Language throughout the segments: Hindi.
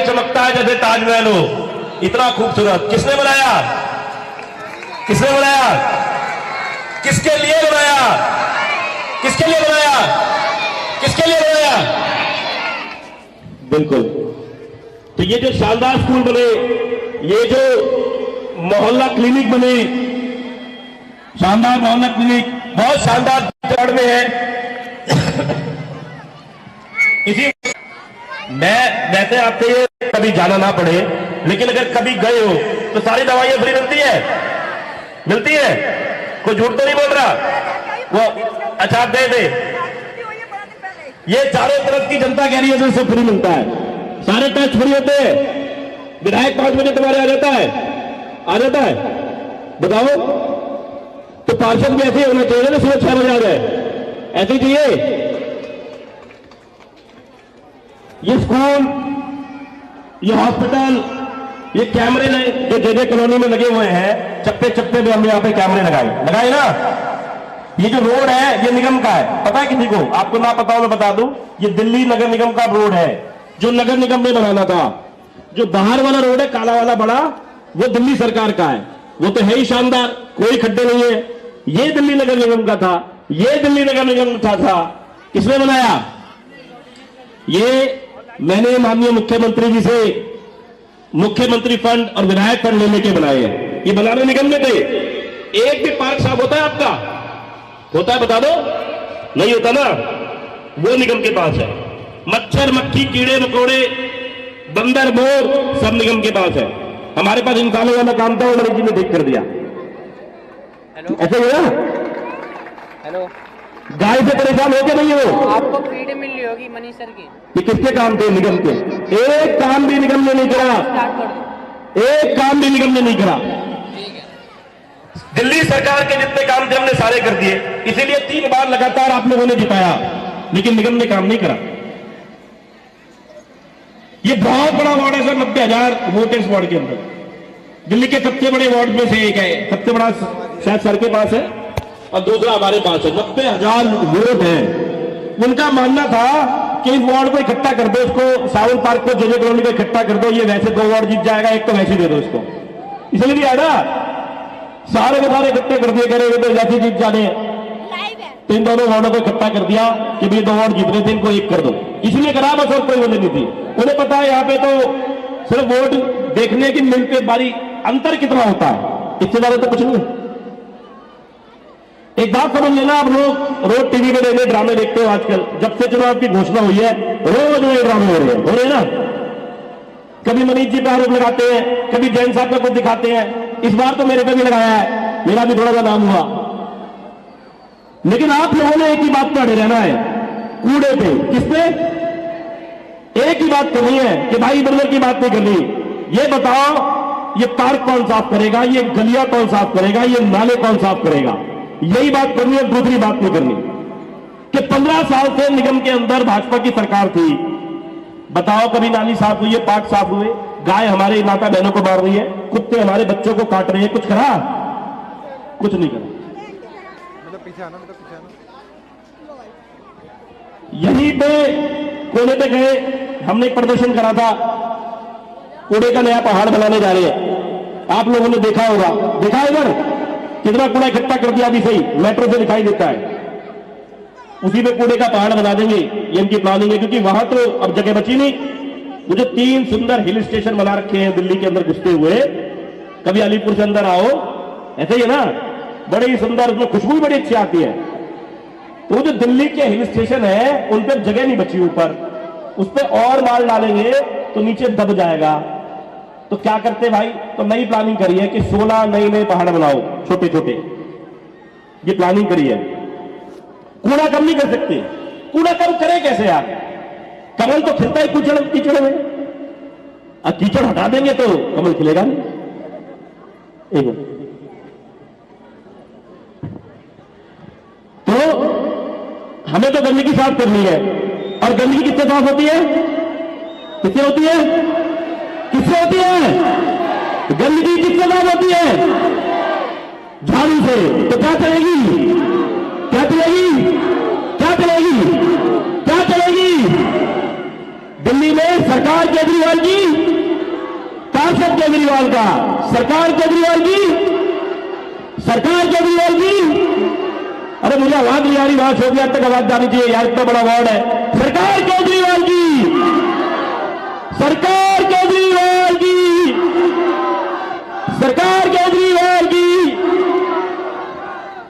चमकता है जैसे ताजमहल हो, इतना खूबसूरत। किसने बनाया? किसने बनाया? किसके लिए बनाया? किसके लिए बनाया? किसके लिए बनाया? बिल्कुल। तो ये जो शानदार स्कूल बने, ये जो मोहल्ला क्लिनिक बने, शानदार मोहल्ला क्लिनिक बहुत शानदार चढ़ में है। इसी मैं वैसे आपसे ये कभी जाना ना पड़े, लेकिन अगर कभी गए हो तो सारी दवाइयां फ्री मिलती है, मिलती है, कोई झूठ तो नहीं बोल रहा वो? अच्छा आप गए थे? ये चारों तरफ की जनता कह रही है जो फ्री मिलता है, सारे टेस्ट फ्री होते हैं। विधायक 5 बजे तुम्हारे आ जाता है, आ जाता है, बताओ। तो पार्षद भी ऐसे होना चाहिए ना, सुबह 6 बजे आ जाए, ऐसे ही चाहिए। ये स्कूल, ये हॉस्पिटल, ये कैमरे जो जेजे कॉलोनी में लगे हुए हैं, चप्पे चप्पे पे हमने यहां पे कैमरे लगाए ना। ये जो रोड है ये निगम का है, पता है किसी को? आपको ना पता हो मैं बता दूं, ये दिल्ली नगर निगम का रोड है, जो नगर निगम ने बनाना था। जो बाहर वाला रोड है काला वाला बड़ा, वो दिल्ली सरकार का है, वो तो है ही शानदार, कोई खड्डे नहीं है। ये दिल्ली नगर निगम का था, ये दिल्ली नगर निगम का था। किसने बनाया? ये मैंने माननीय मुख्यमंत्री जी से मुख्यमंत्री फंड और विधायक फंड लेने के बनाए हैं। ये बनाने निगम में थे। एक भी पार्क साफ होता है आपका? होता है? बता दो। नहीं होता ना, वो निगम के पास है। मच्छर मक्खी कीड़े मकोड़े बंदर मोर सब निगम के पास है। हमारे पास इंसानों वाला काम था, वो मनीष जी ने ठीक कर दिया। ऐसे हुआ? हेलो, गाय से परेशान हो के नहीं हो? आपको फ्रीडम मिल रही होगी मनीष सर की। ये किसके काम थे? निगम के। एक काम भी निगम ने नहीं करा, एक काम भी निगम ने नहीं करा। दिल्ली सरकार के जितने काम थे हमने सारे कर दिए, इसीलिए 3 बार लगातार आप लोगों ने जिताया, लेकिन निगम ने काम नहीं करा। ये बहुत बड़ा वार्ड है सर, 90,000 वोट है इस वार्ड के अंदर। दिल्ली के सबसे बड़े वार्ड में से एक है, सबसे बड़ा शायद सर के पास है और दूसरा हमारे पास है। 90,000 वोट है। उनका मानना था कि इस वार्ड को इकट्ठा कर दो, इसको सावन पार्क को जेजे कॉलोनी को इकट्ठा कर दो, ये वैसे 2 वार्ड जीत जाएगा, एक तो वैसे दे दो इसको। इसलिए भी आया सारे के सारे इकट्ठे कर दिए, करेंगे तो जैसे जीत जाने, तो इन दोनों वार्डों को इकट्ठा कर दिया कि भाई 2 वार्ड जीत रहे थे, इनको एक कर दो। इसलिए करा, बस और कोई वजह नहीं थी। उन्हें पता है यहाँ पे तो सिर्फ वोट देखने की मिलते बारी अंतर कितना होता है, इससे ज्यादा तो कुछ नहीं। एक बात समझ लेना, आप लोग रोज टीवी में नए ड्रामे देखते हो आजकल, जब से चुनाव की घोषणा हुई है रोज नए ड्रामे हो रहे हैं ना। कभी मनीष जी पे आरोप लगाते हैं, कभी जैन साहब का कुछ दिखाते हैं। इस बार तो मेरे पे भी लगाया है, मेरा भी थोड़ा सा नाम हुआ। लेकिन आप लोगों ने एक ही बात पर अड़े रहना है, कूड़े पे। किस पे? एक ही बात करनी है कि भाई इधर की बात नहीं करनी। ये बताओ, ये पार्क कौन साफ करेगा, ये गलियां कौन साफ करेगा, ये नाले कौन साफ करेगा, यही बात करनी है, दूसरी बात नहीं करनी। कि 15 साल से निगम के अंदर भाजपा की सरकार थी, बताओ कभी नाली साफ हुई है, पार्क साफ हुए? गाय हमारे माता बहनों को मार रही है, कुत्ते हमारे बच्चों को काट रहे हैं, कुछ करा? कुछ नहीं करा। यहीं पे कोने पे गए, हमने प्रदर्शन करा था, कूड़े का नया पहाड़ बनाने जा रहे हैं। आप लोगों ने देखा होगा, देखा है इधर कितना कूड़ा इकट्ठा कर दिया? अभी सही मेट्रो से दिखाई देता है, उसी पे कूड़े का पहाड़ बना देंगे, ये इनकी प्लानिंग है। क्योंकि वहां तो अब जगह बची नहीं। वो जो 3 सुंदर हिल स्टेशन बना रखे हैं दिल्ली के अंदर घुसते हुए, कभी अलीपुर से अंदर आओ, ऐसे ही है ना, बड़े ही सुंदर, उसमें खुशबू बड़ी अच्छी आती है। तो जो दिल्ली के हिल स्टेशन है उन पर जगह नहीं बची ऊपर, उस पर और माल डालेंगे तो नीचे दब जाएगा। तो क्या करते भाई? तो नई प्लानिंग करी है कि 16 नए पहाड़ बनाओ, छोटे छोटे। ये प्लानिंग करी है। कूड़ा कम नहीं कर सकते, कूड़ा कम करें कैसे आप? कमल तो खिलता है कीचड़ में, अब कीचड़ हटा देंगे तो कमल खिलेगा नहीं। एक तो हमें तो गंदगी साफ करनी है, और गंदगी किससे साफ होती है? किससे होती है? किससे होती है? गंदगी किससे साफ होती है? झाड़ू से। तो क्या चलेगी? क्या चलेगी? क्या चलेगी? क्या चलेगी? दिल्ली में सरकार केजरीवाल की, सांसद केजरीवाल का, सरकार केजरीवाल की, सरकार केजरीवाल की। अरे मुझे आवाज नहीं आ रही, वहां शोभिया तक आवाज जानी चाहिए यार, इतना बड़ा वार्ड है। सरकार केजरीवाल की, सरकार केजरीवाल की, सरकार केजरीवाल की।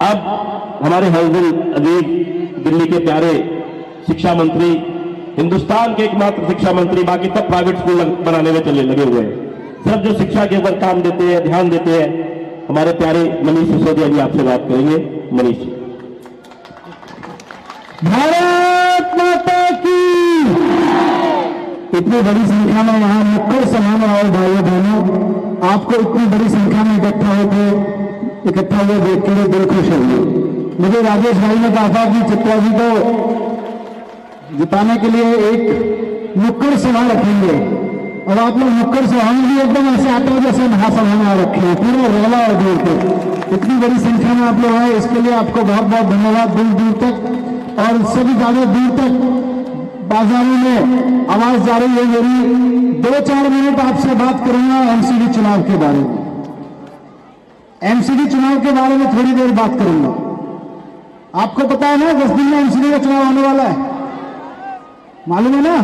अब हमारे हस्बैंड अजीज दिल्ली के प्यारे शिक्षा मंत्री, हिंदुस्तान के एकमात्र शिक्षा मंत्री, बाकी सब प्राइवेट स्कूल बनाने में चले लगे हुए हैं। सब जो शिक्षा के ऊपर काम देते हैं, ध्यान देते हैं, हमारे प्यारे मनीष सिसोदिया जी आपसे बात करेंगे। मनीष जी। भारत माता की। इतनी बड़ी संख्या में यहाँ नुक्कड़ सभा में आए भाइयों बहनों, आपको इतनी बड़ी संख्या में इकट्ठा हुए देख के लिए दिल खुश हो गया। मुझे राजेश भाई ने कहा था कि चित्रा जी को जिताने के लिए एक नुक्कड़ सभा रखेंगे, और आप लोग नुक्कड़ सभा में भी एकदम ऐसे आते हो जैसे महासभा में आ रखे हैं, पूरे रेला और दूर तक। इतनी बड़ी संख्या में आप लोग आए, इसके लिए आपको बहुत बहुत धन्यवाद। दूर दूर तक और इससे भी ज्यादा दूर तक बाजारों में आवाज जा रही है मेरी। 2-4 मिनट आपसे बात करूंगा एमसीडी चुनाव के बारे में। एमसीडी चुनाव के बारे में थोड़ी देर बात करूंगा। आपको पता है ना 10 दिन में एमसीडी का चुनाव होने वाला है, मालूम है ना?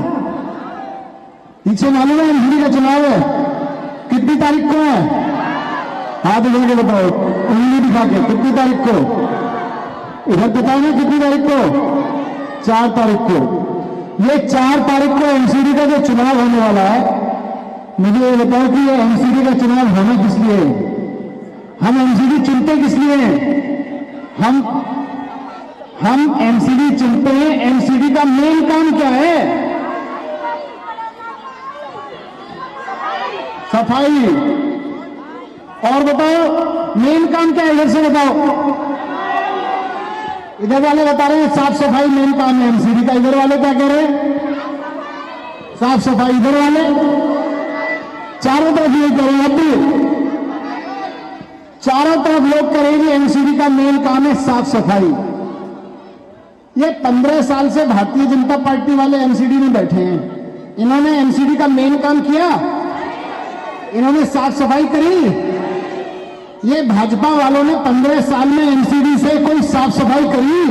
पीछे मालूम है एमसीडी का चुनाव है कितनी तारीख को है? हाथ उठा के बताओ, उंगली दिखा के, कितनी तारीख को? इधर बताओ ना कितनी तारीख को? 4 तारीख को। ये 4 तारीख को एमसीडी का जो चुनाव होने वाला है, मुझे ये बताओ कि ये एमसीडी का चुनाव होना किस लिए है? हम एमसीडी चुनते किस लिए हैं? हम एमसीडी चुनते हैं, एमसीडी का मेन काम क्या है? सफाई। और बताओ मेन काम क्या है? इधर से बताओ। इधर वाले बता रहे हैं साफ सफाई मेन काम है एमसीडी का। इधर वाले क्या कह रहे हैं? साफ सफाई। इधर वाले चारों तरफ ये कह रहे हैं, अब भी चारों तरफ लोग करेंगे एमसीडी का मेन काम है साफ सफाई। ये 15 साल से भारतीय जनता पार्टी वाले एमसीडी में बैठे हैं, इन्होंने एमसीडी का मेन काम किया? इन्होंने साफ सफाई करी? ये भाजपा वालों ने 15 साल में एमसीडी से कोई साफ सफाई करी?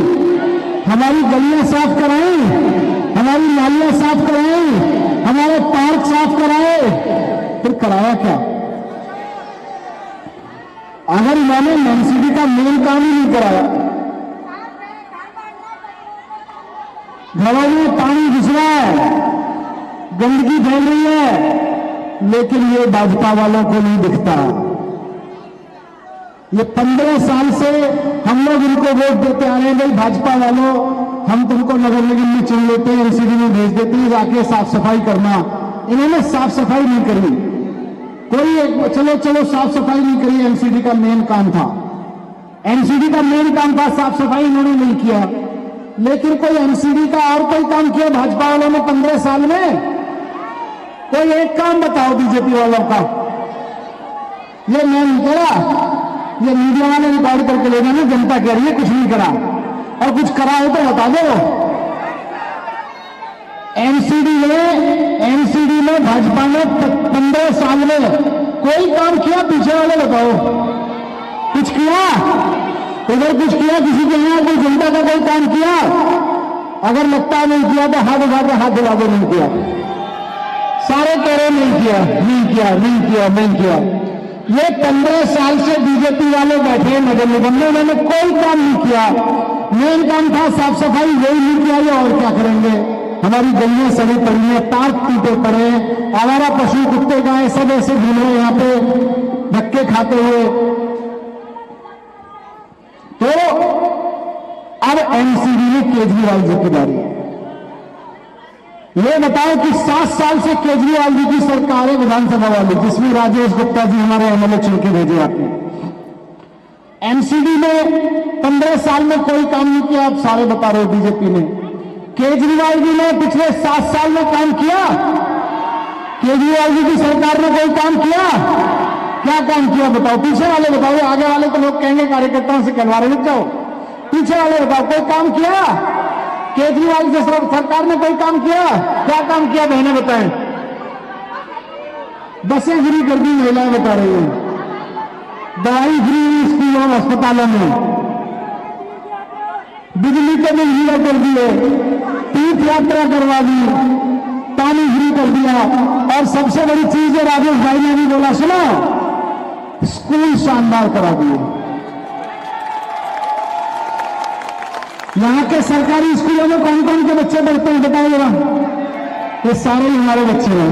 हमारी गलियां साफ कराई, हमारी नालियां साफ कराई, हमारे पार्क साफ कराए? फिर कराया क्या? अगर इन्होंने एमसीडी का मेन काम ही नहीं कराया, घरों में पानी घुस रहा है, गंदगी फैल रही है, लेकिन ये भाजपा वालों को नहीं दिखता। ये 15 साल से हम लोग इनको वोट देते आ रहे हैं, भाई भाजपा वालों हम तुमको नगर निगम में चुन लेते हैं, एमसीडी में भेज देते हैं, जाके साफ सफाई करना। इन्होंने साफ सफाई नहीं करी कोई। चलो साफ सफाई नहीं करी, एमसीडी का मेन काम था। एमसीडी का मेन काम था साफ सफाई, इन्होंने नहीं किया। लेकिन कोई एमसीडी का और कोई काम किया भाजपा वालों ने 15 साल में? कोई एक काम बताओ बीजेपी वालों का। ये मैं नहीं करा, ये मीडिया वाले रिकॉर्ड करके ले जाना, जनता कह रही है कुछ नहीं करा, और कुछ करा हो तो बता दो। एमसीडी में भाजपा ने 15 साल में कोई काम किया? पीछे वाले बताओ, कुछ किया? इधर कुछ किया? किसी के यहां कोई जनता का कोई काम किया? अगर लगता है नहीं किया तो हाथ उठा के हाथ दिला दो, नहीं किया। सारे कह रहे नहीं किया, नहीं किया, नहीं किया, नहीं किया। ये 15 साल से बीजेपी वाले बैठे हैं नगर निगम में, उन्होंने कोई काम नहीं किया। मेन काम था साफ सफाई, वही नहीं किया। ये और क्या करेंगे? हमारी गलियां सड़ी पड़ी हैं, पार्क टूटे पड़े हैं, आवारा पशु कुत्ते गाय सब ऐसे घूम रहे यहाँ पे धक्के खाते हुए। तो अब एमसीडी में केजरीवाल जी की बारी है। ये बताओ कि 7 साल से केजरीवाल जी की सरकार है विधानसभा वाली, जिसमें राजेश गुप्ता जी हमारे एमएलए चुन के भेजे आपने। एमसीडी में 15 साल में कोई काम नहीं किया, आप सारे बता रहे हो बीजेपी ने। केजरीवाल जी ने पिछले 7 साल में काम किया? केजरीवाल जी की सरकार ने कोई काम किया? क्या काम किया बताओ? पीछे वाले बताओ, आगे वाले तो लोग कहेंगे कार्यकर्ताओं से कहलवा रहे, रुक जाओ। पीछे वाले बताओ, कोई काम किया? केजरीवाल की सरकार ने कोई काम किया? क्या काम किया बहने बताएं? बसें फ्री कर दी, महिलाएं बता रही हैं। दवाई फ्री स्कूलों में, अस्पतालों में। बिजली के बिल जीरो कर दिए, तीर्थ यात्रा करवा दी, पानी फ्री कर दिया, और सबसे बड़ी चीज है, राजेश भाई ने भी बोला, सुनो, स्कूल शानदार करा दिए। यहां के सरकारी स्कूलों में कौन कौन के बच्चे पढ़ते हैं बताओ जरा? ये सारे ही हमारे बच्चे हैं,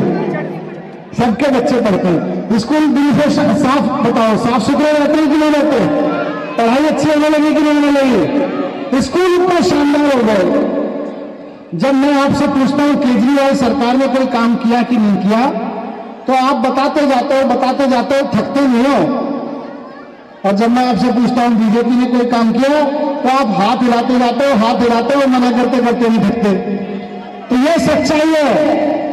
सबके बच्चे पढ़ते हैं। स्कूल दिल से साफ, बताओ, साफ सुथरे रहते हैं कि नहीं रहते? पढ़ाई अच्छी होने लगी कि नहीं होने लगी? स्कूल इतना शानदार हो गए। जब मैं आपसे पूछता हूं केजरीवाल सरकार ने कोई काम किया कि नहीं किया, तो आप बताते जाते हो, थकते नहीं हो। और जब मैं आपसे पूछता हूं बीजेपी ने कोई काम किया, तो आप हाथ हिलाते जाते हो, मना करते करते नहीं थकते। तो ये सच्चाई है।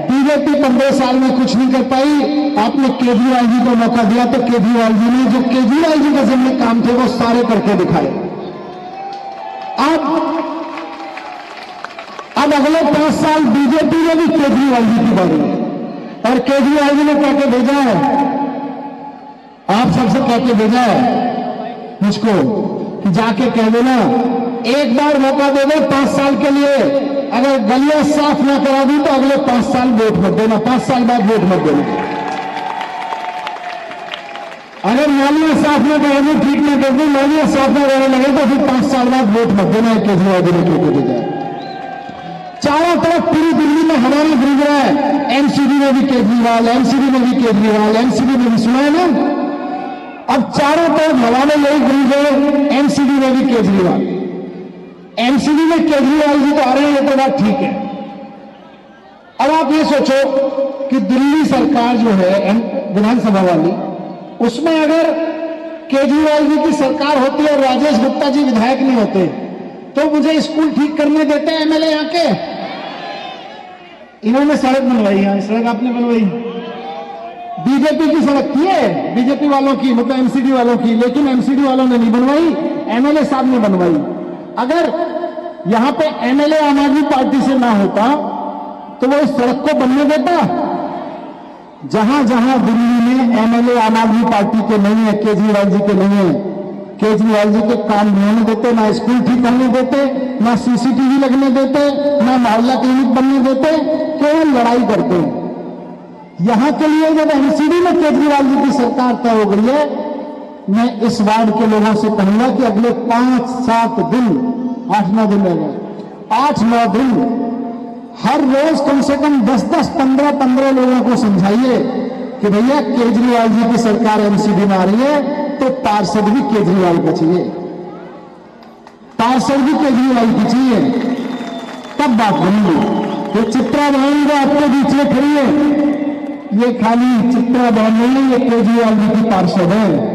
बीजेपी 15 साल में कुछ नहीं कर पाई। आपने केजरीवाल जी को मौका दिया, तो केजरीवाल जी ने जो केजरीवाल जी के जिम्मे काम थे वो सारे करके दिखाए। अब अगले 5 साल बीजेपी ने भी केजरीवाल जी की बारी, और केजरीवाल जी ने कह के भेजा है, आप सबसे कह के भेजा है मुझको कि जाके कह देना, एक बार मौका दे दो 5 साल के लिए, अगर गलियां साफ ना करा दी तो अगले 5 साल वोट मत देना, 5 साल बाद वोट मत देना। अगर नालियां साफ ना करा दी, ठीक ना कर दी, नालियां साफ ना करने लगे तो फिर 5 साल बाद वोट मत देना। केजरीवाल जी ने क्यों भेजा है? चारों तरफ पूरी दिल्ली में हमारी गूंज रहा है, एमसीडी में भी केजरीवाल, एमसीडी में भी केजरीवाल, एमसीडी में भी, सुना है ना? अब चारों तरफ हवा में यही गूंज रहे, एमसीडी में भी केजरीवाल। एमसीडी में केजरीवाल जी तो आ रहे हैं, ये तो बात ठीक है। अब आप ये सोचो कि दिल्ली सरकार जो है विधानसभा वाली, उसमें अगर केजरीवाल जी की सरकार होती और राजेश गुप्ता जी विधायक नहीं होते, तो मुझे स्कूल ठीक करने देते हैं एमएलए यहां के? इन्होंने सड़क बनवाई, यहां सड़क आपने बनवाई, बीजेपी की सड़क थी है, बीजेपी वालों की, मतलब एमसीडी वालों की, लेकिन एमसीडी वालों ने नहीं बनवाई, एमएलए साहब ने बनवाई। अगर यहां पे एमएलए आम आदमी पार्टी से ना होता तो वो इस सड़क को बनने देता? जहां जहां दिल्ली में एमएलए आम आदमी पार्टी के नहीं है, केजरीवाल जी के नहीं है, केजरीवाल जी के काम नहीं होने देते, ना स्कूल ठीक करने देते, ना सीसीटीवी लगने देते, ना मोहल्ला क्लिनिक बनने देते, केवल लड़ाई करते हैं। यहां के लिए जब एमसीडी में केजरीवाल जी की सरकार तय हो गई है, मैं इस वार्ड के लोगों से कहूंगा कि अगले 5-7 दिन, 8-9 दिन रह गए, 8-9 दिन, हर रोज कम से कम 10-10, 15-15 लोगों को समझाइए कि भैया केजरीवाल जी की सरकार एमसीडी में आ रही है, तो पार्षद भी केजरीवाल को चाहिए, पार्षद भी केजरीवाल की चाहिए, तब बात बनेगी। ये चित्रा बहन जो आपके बीच में खड़ी है, ये खाली चित्रा बहन नहीं, ये केजरीवाल जी की पार्षद है।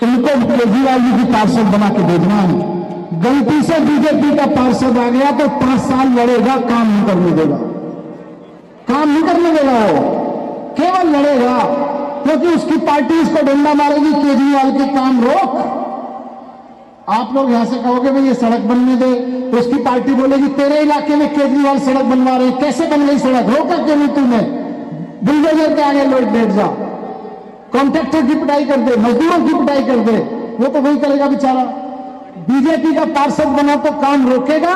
इनको केजरीवाल जी की पार्षद बना के भेजना है। गलती से बीजेपी का पार्षद आ गया तो 5 साल लड़ेगा, काम नहीं करने देगा, काम नहीं करने देगा, वो केवल लड़ेगा, क्योंकि उसकी पार्टी इसको डंडा मारेगी, केजरीवाल के काम रोक। आप लोग यहां से कहोगे भाई ये सड़क बनने दे, तो उसकी पार्टी बोलेगी तेरे इलाके में केजरीवाल सड़क बनवा रहे, कैसे बन गई सड़क, रोका क्यों नहीं तूने? बुलडोजर के आगे लोग बैठ जा, कॉन्ट्रैक्टर की पिटाई कर दे, मजदूरों की पिटाई कर दे, वो तो वही करेगा बेचारा। बीजेपी का पार्षद बना तो काम रोकेगा,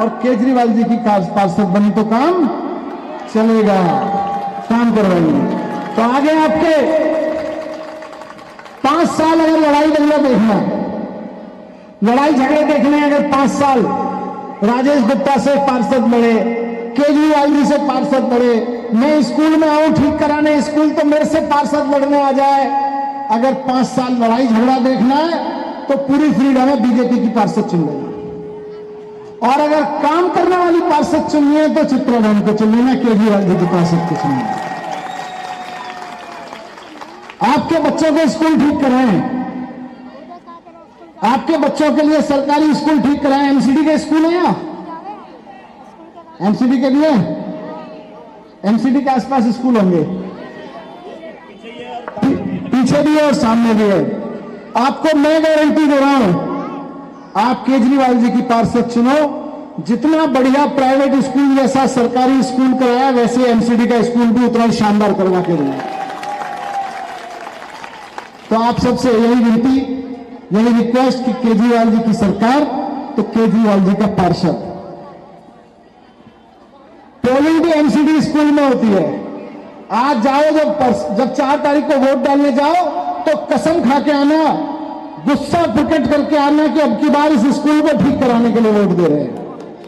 और केजरीवाल जी की पार्षद बनी तो काम चलेगा, काम करवाएंगे। तो आगे आपके 5 साल अगर लड़ाई झगड़ा देखना, लड़ाई झगड़े देखने अगर 5 साल राजेश गुप्ता से पार्षद लड़े, केजरीवाल जी से पार्षद लड़े, मैं स्कूल में आऊं ठीक कराने, स्कूल तो मेरे से पार्षद लड़ने आ जाए, अगर 5 साल लड़ाई झगड़ा देखना है तो पूरी फ्रीडम है, बीजेपी की पार्षद चुन लेना। और अगर काम करने वाली पार्षद चुननी है तो चित्रा बहन को चुन लेना, केजरीवाल जी की पार्षद को चुन लेना। आपके बच्चों को स्कूल ठीक कराएं, आपके बच्चों के लिए सरकारी स्कूल ठीक कराएं। एमसीडी के स्कूल है या एमसीडी के लिए, एमसीडी के आसपास स्कूल होंगे, पीछे भी है और सामने भी है। आपको मैं गारंटी दे रहा हूं, आप केजरीवाल जी की पार्षद चुनो। जितना बढ़िया प्राइवेट स्कूल जैसा सरकारी स्कूल कराया, वैसे एमसीडी का स्कूल भी उतना ही शानदार करवा के दूंगा। तो आप सबसे यही विनती, यही रिक्वेस्ट कि केजरीवाल जी की सरकार तो केजरीवाल जी का पार्षद। पोलिंग भी एमसीडी स्कूल में होती है। आज जाओ, जब 4 तारीख को वोट डालने जाओ तो कसम खा के आना, गुस्सा प्रकट करके आना कि अब की बार इस स्कूल को ठीक कराने के लिए वोट दे रहे हैं।